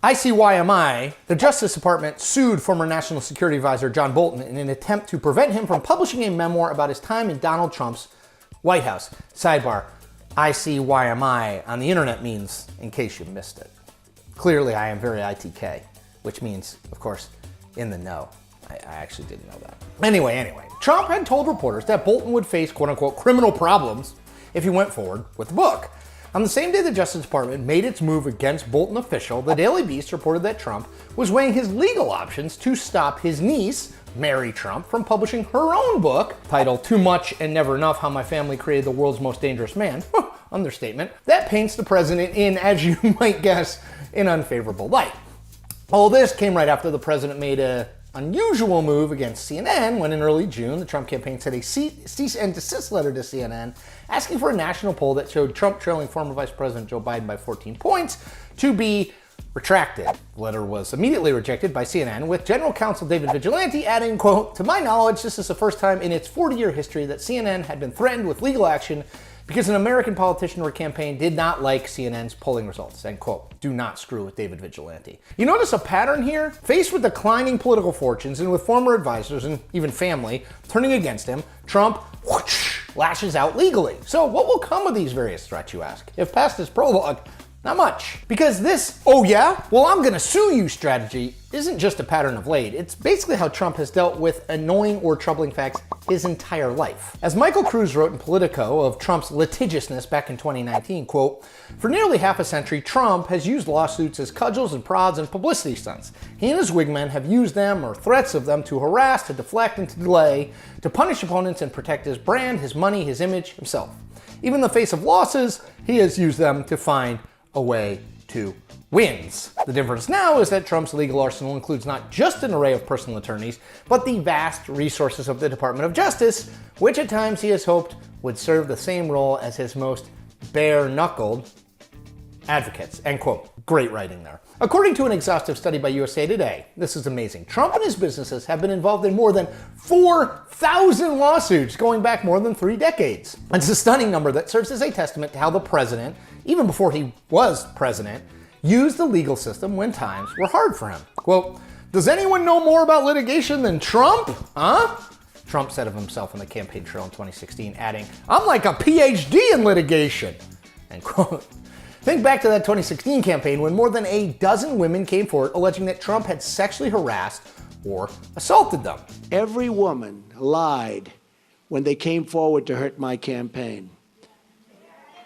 ICYMI, the Justice Department sued former National Security Advisor John Bolton in an attempt to prevent him from publishing a memoir about his time in Donald Trump's White House. Sidebar, ICYMI on the internet means, in case you missed it. Clearly, I am very ITK, which means, of course, in the know. I actually didn't know that. Anyway, Trump had told reporters that Bolton would face quote-unquote criminal problems if he went forward with the book. On the same day the Justice Department made its move against Bolton official, the Daily Beast reported that Trump was weighing his legal options to stop his niece, Mary Trump, from publishing her own book, titled Too Much and Never Enough: How My Family Created the World's Most Dangerous Man, understatement, that paints the president in, as you might guess, an unfavorable light. All this came right after the president made an unusual move against CNN when in early June, the Trump campaign sent a cease and desist letter to CNN asking for a national poll that showed Trump trailing former Vice President Joe Biden by 14 points to be retracted. The letter was immediately rejected by CNN, with General Counsel David Vigilante adding, quote, "To my knowledge, this is the first time in its 40-year history that CNN had been threatened with legal action because an American politician or campaign did not like CNN's polling results," end quote. Do not screw with David Vigilante. You notice a pattern here? Faced with declining political fortunes and with former advisors and even family turning against him, Trump lashes out legally. So what will come of these various threats, you ask? If past his prologue, not much. Because this, oh yeah, well I'm gonna sue you strategy isn't just a pattern of late. It's basically how Trump has dealt with annoying or troubling facts his entire life. As Michael Cruz wrote in Politico of Trump's litigiousness back in 2019, quote, "For nearly half a century, Trump has used lawsuits as cudgels and prods and publicity stunts. He and his wingmen have used them or threats of them to harass, to deflect, and to delay, to punish opponents and protect his brand, his money, his image, himself. Even in the face of losses, he has used them to find a way to wins. The difference now is that Trump's legal arsenal includes not just an array of personal attorneys, but the vast resources of the Department of Justice, which at times he has hoped would serve the same role as his most bare-knuckled advocates," end quote. Great writing there. According to an exhaustive study by USA Today, this is amazing, Trump and his businesses have been involved in more than 4,000 lawsuits going back more than 3 decades. It's a stunning number that serves as a testament to how the president, even before he was president, used the legal system when times were hard for him. Quote, "Does anyone know more about litigation than Trump? Huh?" Trump said of himself on the campaign trail in 2016, adding, "I'm like a PhD in litigation," end quote. Think back to that 2016 campaign when more than a dozen women came forward alleging that Trump had sexually harassed or assaulted them. Every woman lied when they came forward to hurt my campaign.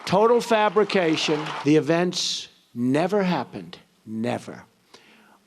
Total fabrication. The events never happened. Never.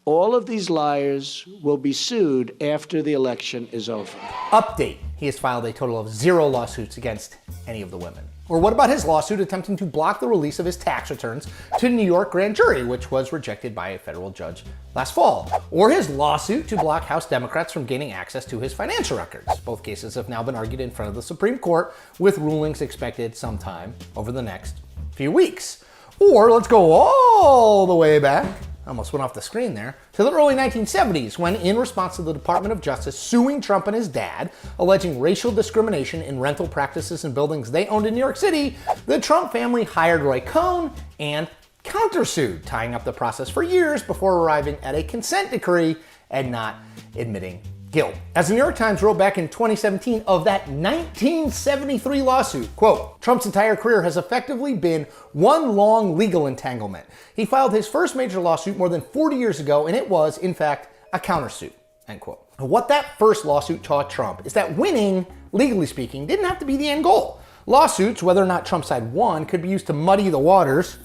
All of these liars will be sued after the election is over. Update. He has filed a total of 0 lawsuits against any of the women. Or what about his lawsuit attempting to block the release of his tax returns to the New York grand jury, which was rejected by a federal judge last fall? Or his lawsuit to block House Democrats from gaining access to his financial records? Both cases have now been argued in front of the Supreme Court, with rulings expected sometime over the next few weeks. Or let's go all the way back, almost went off the screen there, to the early 1970s, when in response to the Department of Justice suing Trump and his dad, alleging racial discrimination in rental practices in buildings they owned in New York City, the Trump family hired Roy Cohn and countersued, tying up the process for years before arriving at a consent decree and not admitting guilt. As the New York Times wrote back in 2017 of that 1973 lawsuit, quote, "Trump's entire career has effectively been one long legal entanglement. He filed his first major lawsuit more than 40 years ago, and it was, in fact, a countersuit," end quote. What that first lawsuit taught Trump is that winning, legally speaking, didn't have to be the end goal. Lawsuits, whether or not Trump's side won, could be used to muddy the waters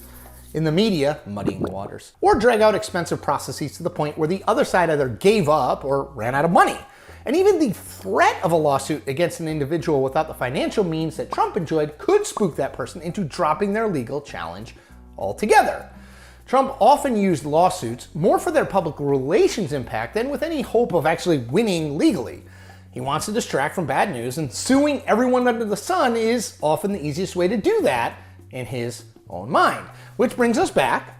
in the media, muddying the waters, or drag out expensive processes to the point where the other side either gave up or ran out of money. And even the threat of a lawsuit against an individual without the financial means that Trump enjoyed could spook that person into dropping their legal challenge altogether. Trump often used lawsuits more for their public relations impact than with any hope of actually winning legally. He wants to distract from bad news, and suing everyone under the sun is often the easiest way to do that in his own mind. Which brings us back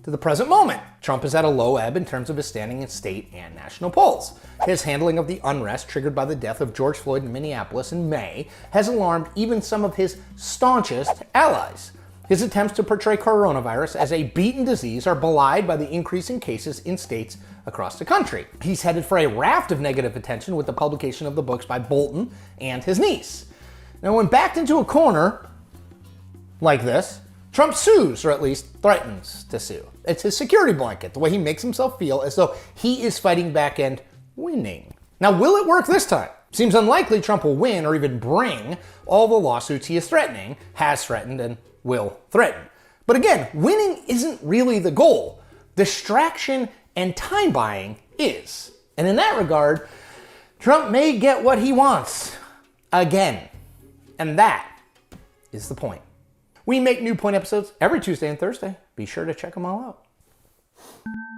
to the present moment. Trump is at a low ebb in terms of his standing in state and national polls. His handling of the unrest triggered by the death of George Floyd in Minneapolis in May has alarmed even some of his staunchest allies. His attempts to portray coronavirus as a beaten disease are belied by the increasing cases in states across the country. He's headed for a raft of negative attention with the publication of the books by Bolton and his niece. Now, when backed into a corner like this, Trump sues, or at least threatens to sue. It's his security blanket, the way he makes himself feel as though he is fighting back and winning. Now, will it work this time? Seems unlikely Trump will win or even bring all the lawsuits he is threatening, has threatened, and will threaten. But again, winning isn't really the goal. Distraction and time buying is. And in that regard, Trump may get what he wants again. And that is the point. We make new point episodes every Tuesday and Thursday. Be sure to check them all out.